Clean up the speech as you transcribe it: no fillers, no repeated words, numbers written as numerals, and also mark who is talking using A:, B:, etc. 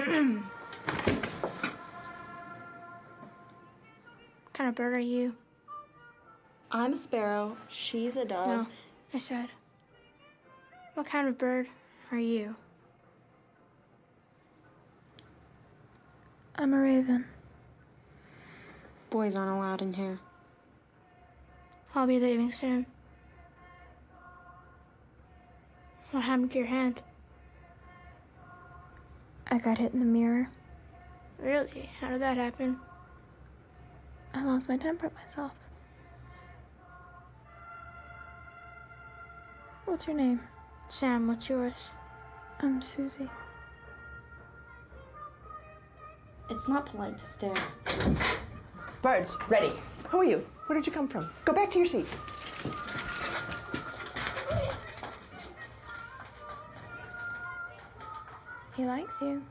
A: kind of bird are you?
B: I'm a sparrow. She's a dove.
A: No, I said, what kind of bird are you?
C: I'm a raven.
B: Boys aren't allowed in here.
A: I'll be leaving soon. What happened to your hand?
C: I got hit in the mirror.
A: Really? How did that happen?
C: I lost my temper at myself. What's your name?
A: Sam, what's yours?
C: I'm Susie.
B: It's not polite to stare.
D: Birds, ready. Who are you? Where did you come from? Go back to your seat.
C: He likes you.